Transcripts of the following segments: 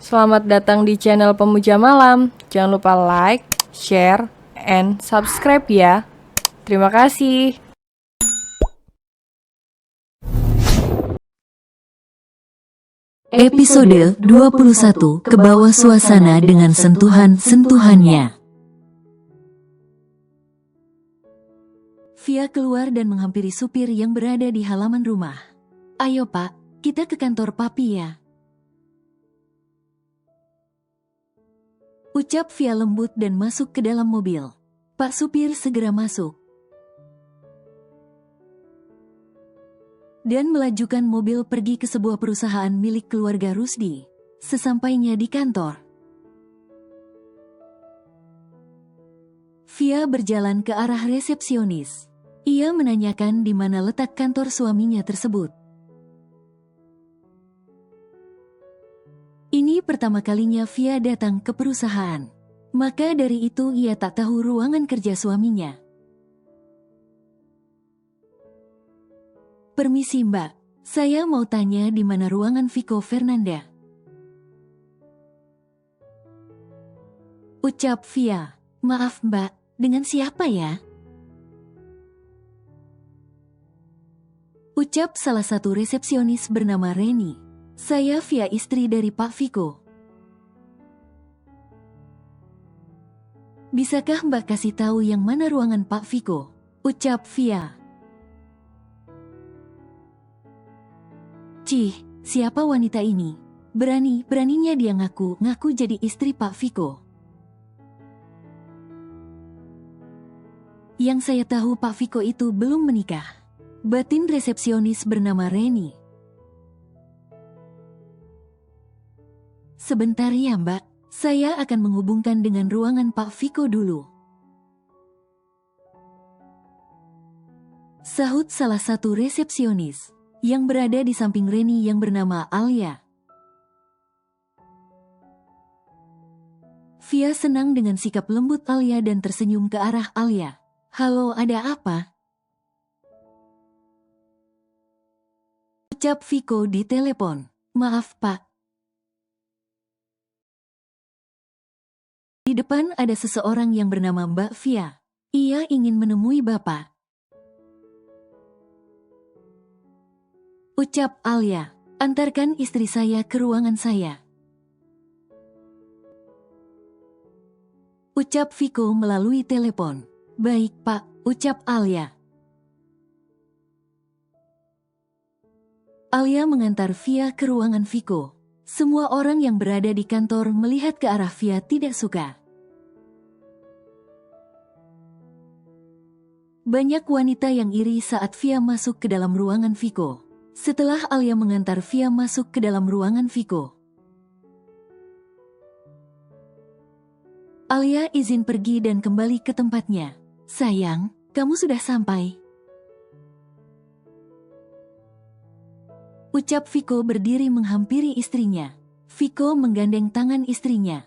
Selamat datang di channel Pemuja Malam. Jangan lupa like, share, and subscribe ya. Terima kasih. Episode 21, ke bawah suasana dengan sentuhan-sentuhannya. Via keluar dan menghampiri supir yang berada di halaman rumah. "Ayo Pak, kita ke kantor Papi ya," ucap Via lembut dan masuk ke dalam mobil. Pak supir segera masuk dan melajukan mobil pergi ke sebuah perusahaan milik keluarga Rusdi. Sesampainya di kantor, Via berjalan ke arah resepsionis. Ia menanyakan di mana letak kantor suaminya tersebut. Ini pertama kalinya Via datang ke perusahaan. Maka dari itu ia tak tahu ruangan kerja suaminya. "Permisi Mbak, saya mau tanya di mana ruangan Viko Fernanda," ucap Via. "Maaf Mbak, dengan siapa ya?" ucap salah satu resepsionis bernama Reni. "Saya Via, istri dari Pak Viko. Bisakah Mbak kasih tahu yang mana ruangan Pak Viko?" ucap Via. "Cih, siapa wanita ini? Berani-beraninya dia ngaku jadi istri Pak Viko. Yang saya tahu Pak Viko itu belum menikah," batin resepsionis bernama Reni. "Sebentar ya Mbak, saya akan menghubungkan dengan ruangan Pak Viko dulu," sahut salah satu resepsionis yang berada di samping Reni yang bernama Alia. Via senang dengan sikap lembut Alia dan tersenyum ke arah Alia. "Halo, ada apa?" ucap Viko di telepon. "Maaf Pak, di depan ada seseorang yang bernama Mbak Via. Ia ingin menemui Bapak," ucap Alia. "Antarkan istri saya ke ruangan saya," ucap Viko melalui telepon. "Baik Pak," ucap Alia. Alia mengantar Via ke ruangan Viko. Semua orang yang berada di kantor melihat ke arah Via tidak suka. Banyak wanita yang iri saat Via masuk ke dalam ruangan Viko. Setelah Alia mengantar Via masuk ke dalam ruangan Viko, Alia izin pergi dan kembali ke tempatnya. "Sayang, kamu sudah sampai," ucap Viko berdiri menghampiri istrinya. Viko menggandeng tangan istrinya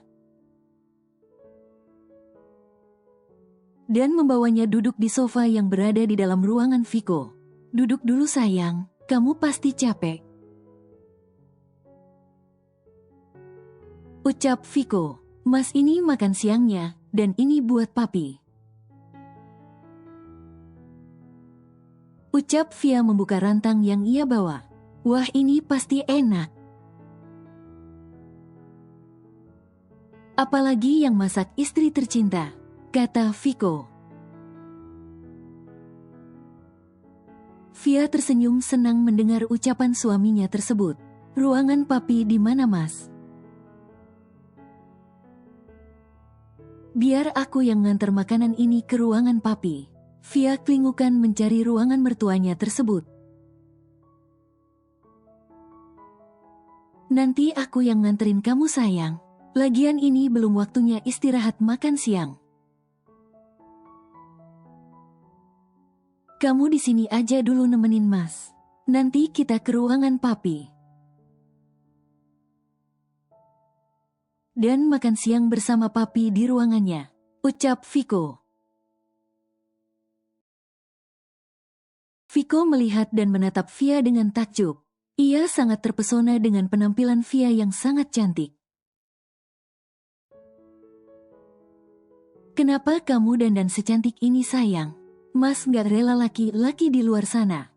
dan membawanya duduk di sofa yang berada di dalam ruangan Viko. "Duduk dulu sayang, kamu pasti capek," ucap Viko. "Mas, ini makan siangnya, dan ini buat Papi," ucap Via membuka rantang yang ia bawa. "Wah, ini pasti enak. Apalagi yang masak istri tercinta," kata Viko. Via tersenyum senang mendengar ucapan suaminya tersebut. "Ruangan Papi di mana Mas? Biar aku yang nganter makanan ini ke ruangan Papi." Via kelingukan mencari ruangan mertuanya tersebut. "Nanti aku yang nganterin kamu sayang. Lagian ini belum waktunya istirahat makan siang. Kamu di sini aja dulu nemenin Mas. Nanti kita ke ruangan Papi dan makan siang bersama Papi di ruangannya," ucap Viko. Viko melihat dan menatap Via dengan takjub. Ia sangat terpesona dengan penampilan Via yang sangat cantik. Kenapa kamu dandan secantik ini sayang? Mas nggak rela laki-laki di luar sana.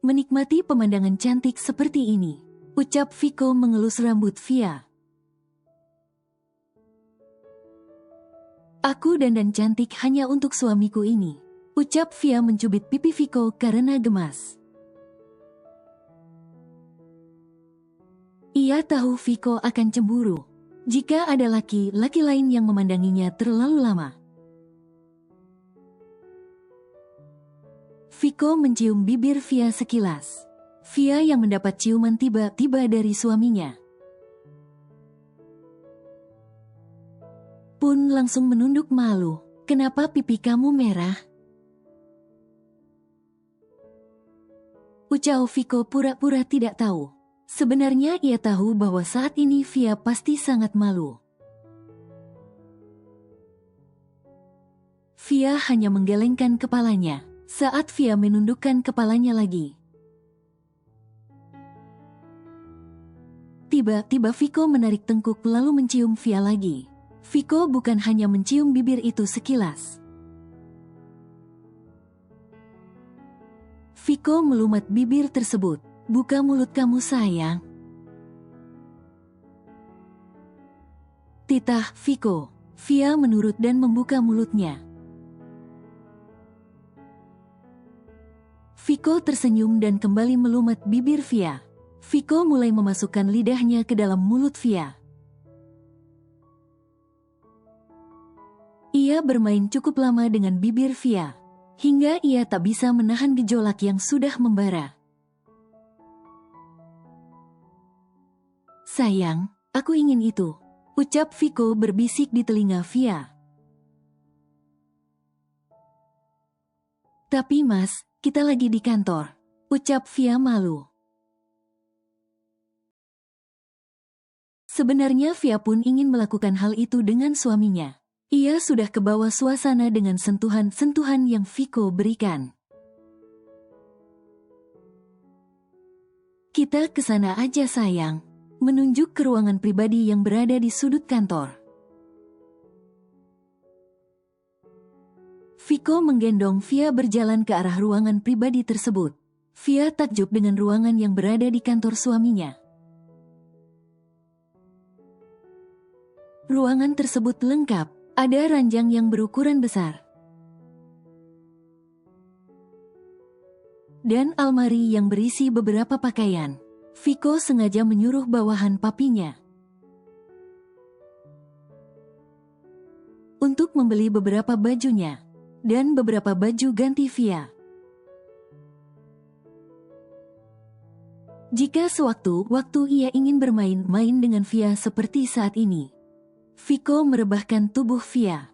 Menikmati pemandangan cantik seperti ini, ucap Viko mengelus rambut Via. Aku dandan cantik hanya untuk suamiku ini, ucap Via mencubit pipi Viko karena gemas. Ia tahu Viko akan cemburu jika ada laki-laki lain yang memandanginya terlalu lama. Viko mencium bibir Via sekilas. Via yang mendapat ciuman tiba-tiba dari suaminya pun langsung menunduk malu. Kenapa pipi kamu merah? Ucap Viko pura-pura tidak tahu. Sebenarnya ia tahu bahwa saat ini Via pasti sangat malu. Via hanya menggelengkan kepalanya saat Via menundukkan kepalanya lagi. Tiba-tiba Viko menarik tengkuk lalu mencium Via lagi. Viko bukan hanya mencium bibir itu sekilas. Viko melumat bibir tersebut. Buka mulut kamu sayang. Titah Viko. Via menurut dan membuka mulutnya. Viko tersenyum dan kembali melumat bibir Via. Viko mulai memasukkan lidahnya ke dalam mulut Via. Ia bermain cukup lama dengan bibir Via, hingga ia tak bisa menahan gejolak yang sudah membara. Sayang, aku ingin itu, ucap Viko berbisik di telinga Via. Tapi mas, kita lagi di kantor, ucap Via malu. Sebenarnya Via pun ingin melakukan hal itu dengan suaminya. Ia sudah kebawa suasana dengan sentuhan-sentuhan yang Viko berikan. Kita ke sana aja sayang, menunjuk ke ruangan pribadi yang berada di sudut kantor. Viko menggendong Via berjalan ke arah ruangan pribadi tersebut. Via takjub dengan ruangan yang berada di kantor suaminya. Ruangan tersebut lengkap. Ada ranjang yang berukuran besar dan almari yang berisi beberapa pakaian. Viko sengaja menyuruh bawahan papinya untuk membeli beberapa bajunya dan beberapa baju ganti Via. Jika sewaktu-waktu ia ingin bermain-main dengan Via seperti saat ini, Viko merebahkan tubuh Via.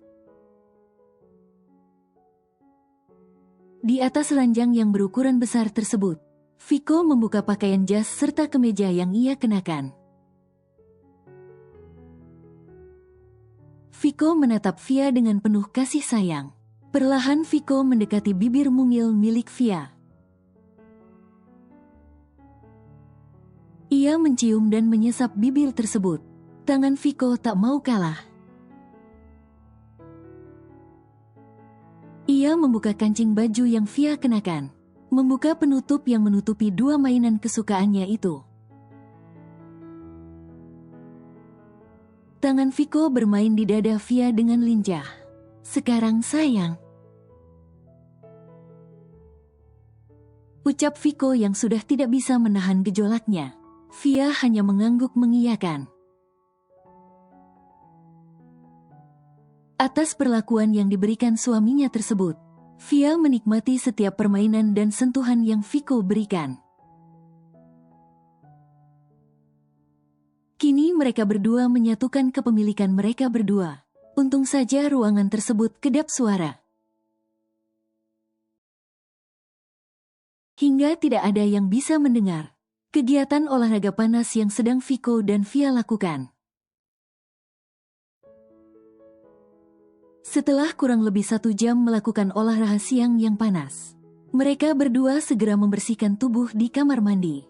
Di atas ranjang yang berukuran besar tersebut, Viko membuka pakaian jas serta kemeja yang ia kenakan. Viko menatap Via dengan penuh kasih sayang. Perlahan Viko mendekati bibir mungil milik Via. Ia mencium dan menyesap bibir tersebut. Tangan Viko tak mau kalah. Ia membuka kancing baju yang Via kenakan, membuka penutup yang menutupi dua mainan kesukaannya itu. Tangan Viko bermain di dada Via dengan lincah. Sekarang sayang, ucap Viko yang sudah tidak bisa menahan gejolaknya. Via hanya mengangguk mengiyakan. Atas perlakuan yang diberikan suaminya tersebut, Via menikmati setiap permainan dan sentuhan yang Viko berikan. Kini mereka berdua menyatukan kepemilikan mereka berdua. Untung saja ruangan tersebut kedap suara, hingga tidak ada yang bisa mendengar kegiatan olahraga panas yang sedang Viko dan Via lakukan. Setelah kurang lebih 1 jam melakukan olahraga siang yang panas, mereka berdua segera membersihkan tubuh di kamar mandi.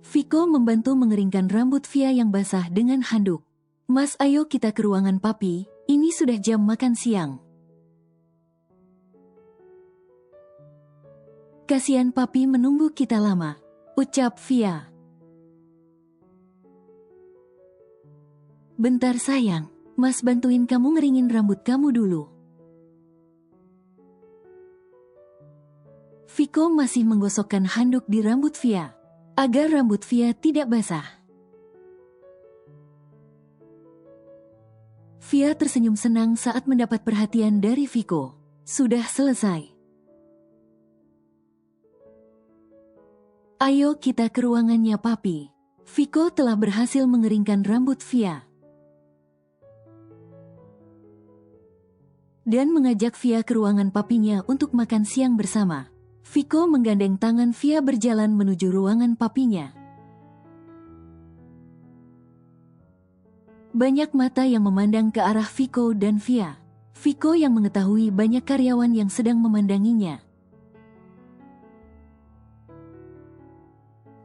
Viko membantu mengeringkan rambut Via yang basah dengan handuk. Mas, ayo kita ke ruangan papi, ini sudah jam makan siang. Kasihan papi menunggu kita lama, ucap Via. Bentar sayang, Mas bantuin kamu ngeringin rambut kamu dulu. Viko masih menggosokkan handuk di rambut Via, agar rambut Via tidak basah. Via tersenyum senang saat mendapat perhatian dari Viko. Sudah selesai. Ayo kita ke ruangannya papi. Viko telah berhasil mengeringkan rambut Via. Dan mengajak Via ke ruangan papinya untuk makan siang bersama. Viko menggandeng tangan Via berjalan menuju ruangan papinya. Banyak mata yang memandang ke arah Viko dan Via. Viko yang mengetahui banyak karyawan yang sedang memandanginya.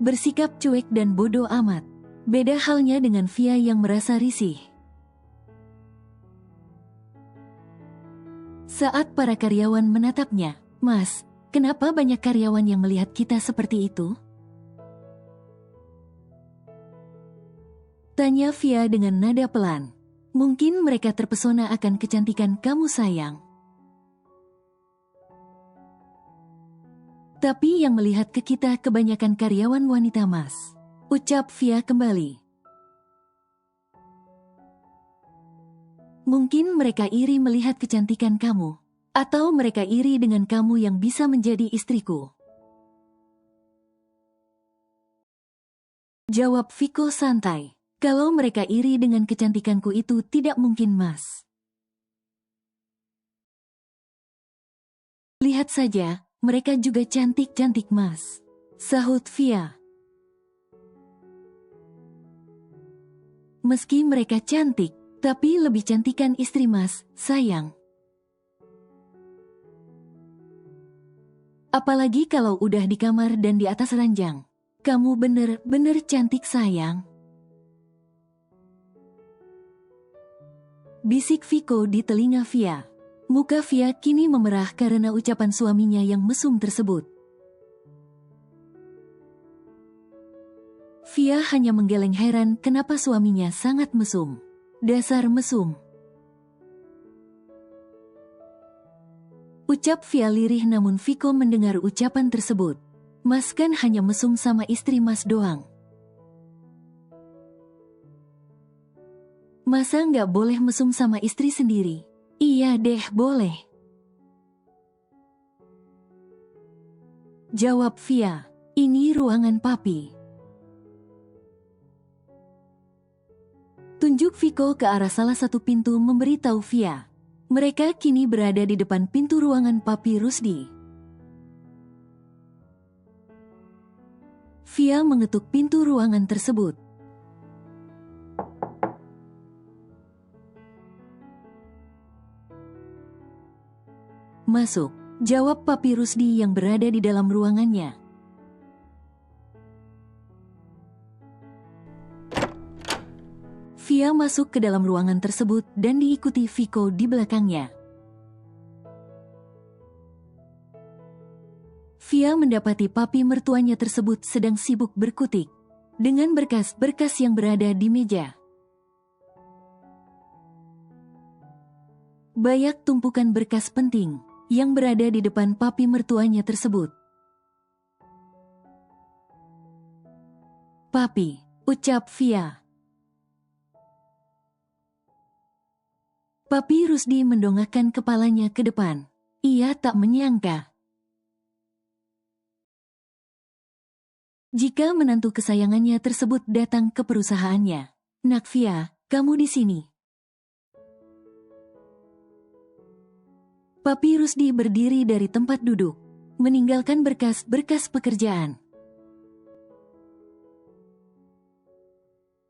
Bersikap cuek dan bodoh amat. Beda halnya dengan Via yang merasa risih. Saat para karyawan menatapnya, Mas, kenapa banyak karyawan yang melihat kita seperti itu? Tanya Via dengan nada pelan. Mungkin mereka terpesona akan kecantikan kamu sayang. Tapi yang melihat ke kita kebanyakan karyawan wanita Mas. Ucap Via kembali. Mungkin mereka iri melihat kecantikan kamu. Atau mereka iri dengan kamu yang bisa menjadi istriku. Jawab Viko santai. Kalau mereka iri dengan kecantikanku itu tidak mungkin Mas. Lihat saja, mereka juga cantik-cantik Mas. Sahut Via. Meski mereka cantik, tapi lebih cantikan istri Mas, sayang. Apalagi kalau udah di kamar dan di atas ranjang. Kamu bener-bener cantik sayang. Bisik Viko di telinga Via. Muka Via kini memerah karena ucapan suaminya yang mesum tersebut. Via hanya menggeleng heran kenapa suaminya sangat mesum. Dasar mesum. Ucap Via lirih namun Viko mendengar ucapan tersebut. Mas kan hanya mesum sama istri Mas doang. Masa nggak boleh mesum sama istri sendiri? Iya deh boleh. Jawab Via. Ini ruangan papi. Tunjuk Viko ke arah salah satu pintu memberitahu Via. Mereka kini berada di depan pintu ruangan papi Rusdi. Via mengetuk pintu ruangan tersebut. Masuk, jawab papi Rusdi yang berada di dalam ruangannya. Via masuk ke dalam ruangan tersebut dan diikuti Viko di belakangnya. Via mendapati papi mertuanya tersebut sedang sibuk berkutik dengan berkas-berkas yang berada di meja. Banyak tumpukan berkas penting yang berada di depan papi mertuanya tersebut. Papi, ucap Via. Papi Rusdi mendongakkan kepalanya ke depan. Ia tak menyangka jika menantu kesayangannya tersebut datang ke perusahaannya. Nak Via, kamu di sini. Papi Rusdi berdiri dari tempat duduk, meninggalkan berkas-berkas pekerjaan,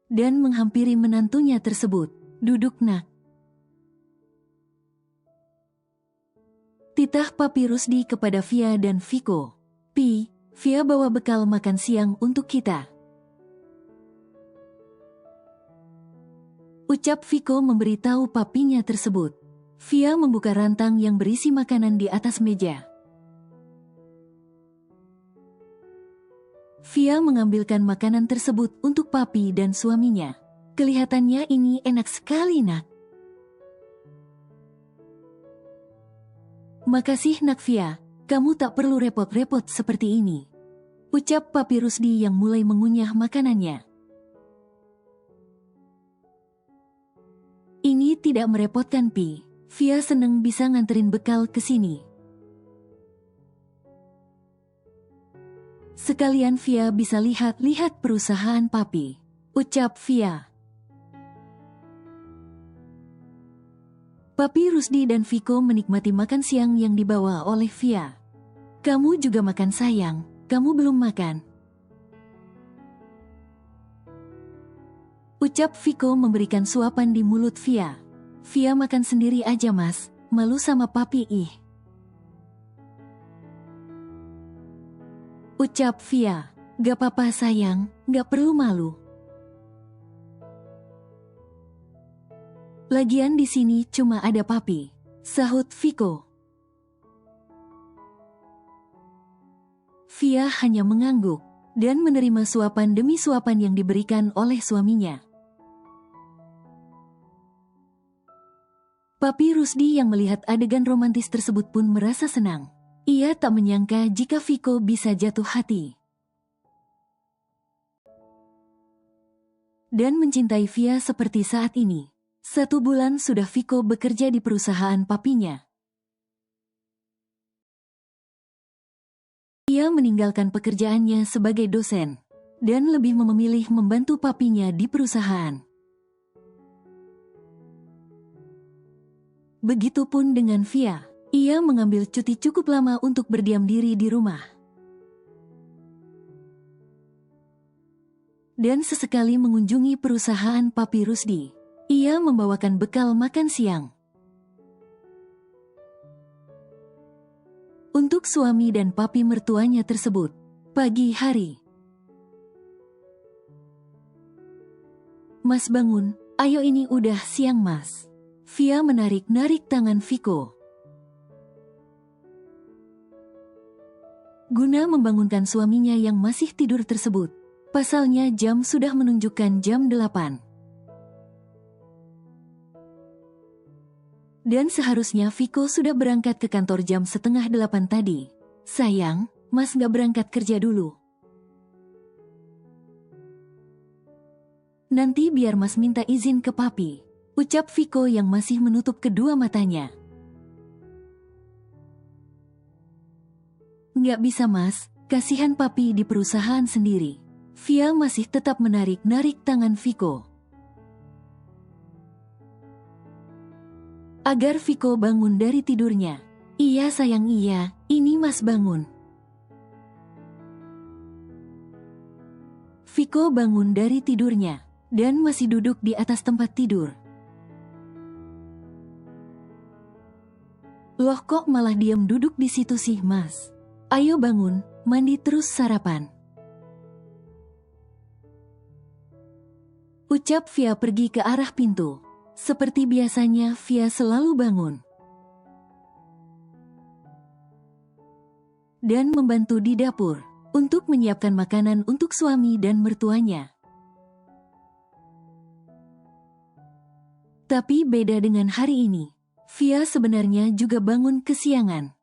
dan menghampiri menantunya tersebut. Duduk nak. Titah Papi Rusdi kepada Via dan Viko. Pi, Via bawa bekal makan siang untuk kita. Ucap Viko memberitahu papinya tersebut. Via membuka rantang yang berisi makanan di atas meja. Via mengambilkan makanan tersebut untuk papi dan suaminya. Kelihatannya ini enak sekali, nak. Makasih, nak Via. Kamu tak perlu repot-repot seperti ini. Ucap papi Rusdi yang mulai mengunyah makanannya. Ini tidak merepotkan, Pi. Via seneng bisa nganterin bekal ke sini. Sekalian Via bisa lihat-lihat perusahaan papi. Ucap Via. Papi Rusdi dan Viko menikmati makan siang yang dibawa oleh Via. Kamu juga makan, sayang. Kamu belum makan. Ucap Viko memberikan suapan di mulut Via. Via makan sendiri aja, Mas. Malu sama papi, ih. Ucap Via. Gak apa-apa, sayang. Gak perlu malu. Lagian di sini cuma ada papi. Sahut Viko. Via hanya mengangguk dan menerima suapan demi suapan yang diberikan oleh suaminya. Papi Rusdi yang melihat adegan romantis tersebut pun merasa senang. Ia tak menyangka jika Viko bisa jatuh hati dan mencintai Via seperti saat ini. 1 bulan sudah Viko bekerja di perusahaan papinya. Ia meninggalkan pekerjaannya sebagai dosen dan lebih memilih membantu papinya di perusahaan. Begitupun dengan Via. Ia mengambil cuti cukup lama untuk berdiam diri di rumah. Dan sesekali mengunjungi perusahaan papi Rusdi. Ia membawakan bekal makan siang untuk suami dan papi mertuanya tersebut. Pagi hari. Mas bangun, ayo ini udah siang, Mas. Via menarik-narik tangan Viko guna membangunkan suaminya yang masih tidur tersebut. Pasalnya jam sudah menunjukkan jam 8. Dan seharusnya Viko sudah berangkat ke kantor jam 7:30 tadi. Sayang, Mas gak berangkat kerja dulu. Nanti biar Mas minta izin ke papi. Ucap Viko yang masih menutup kedua matanya. Nggak bisa, Mas. Kasihan papi di perusahaan sendiri. Via masih tetap menarik-narik tangan Viko agar Viko bangun dari tidurnya. Iya sayang, iya, ini Mas bangun. Viko bangun dari tidurnya dan masih duduk di atas tempat tidur. Loh, kok malah diam duduk di situ sih, Mas? Ayo bangun, mandi terus sarapan. Ucap Via pergi ke arah pintu. Seperti biasanya, Via selalu bangun dan membantu di dapur untuk menyiapkan makanan untuk suami dan mertuanya. Tapi beda dengan hari ini, Via sebenarnya juga bangun kesiangan.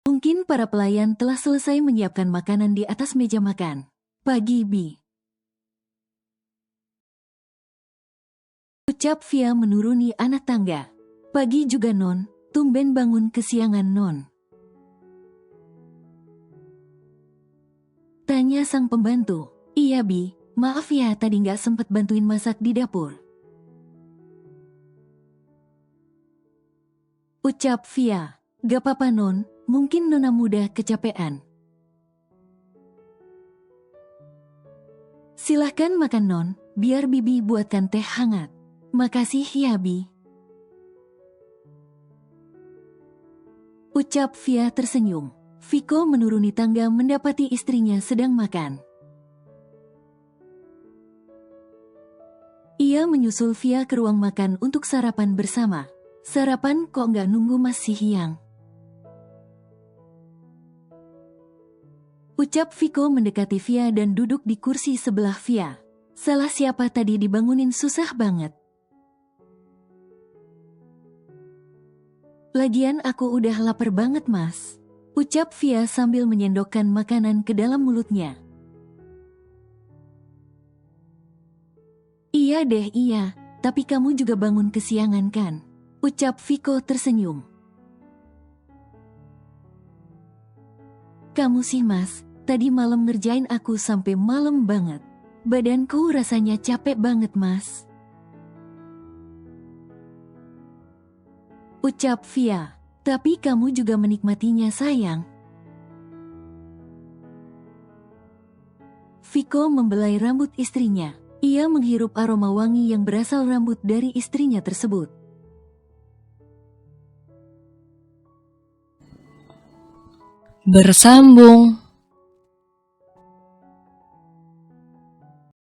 Mungkin para pelayan telah selesai menyiapkan makanan di atas meja makan. Pagi, Bi. Ucap Via menuruni anak tangga. Pagi juga, Non. Tumben bangun kesiangan, Non. Tanya sang pembantu. Iya, Bi. Maaf ya, tadi nggak sempet bantuin masak di dapur. Ucap Via. Gak apa-apa, Non. Mungkin Nona muda kecapean. Silahkan makan, Non. Biar Bibi buatkan teh hangat. Makasih ya, Bi. Ucap Via tersenyum. Viko menuruni tangga mendapati istrinya sedang makan. Dia menyusul Via ke ruang makan untuk sarapan bersama. Sarapan kok nggak nunggu masih siang? Ucap Viko mendekati Via dan duduk di kursi sebelah Via. Salah siapa tadi dibangunin susah banget. Lagian aku udah lapar banget mas. Ucap Via sambil menyendokkan makanan ke dalam mulutnya. Iya deh iya, tapi kamu juga bangun kesiangan kan? Ucap Viko tersenyum. Kamu sih mas, tadi malam ngerjain aku sampai malam banget. Badanku rasanya capek banget mas. Ucap Via, tapi kamu juga menikmatinya sayang. Viko membelai rambut istrinya. Ia menghirup aroma wangi yang berasal rambut dari istrinya tersebut. Bersambung.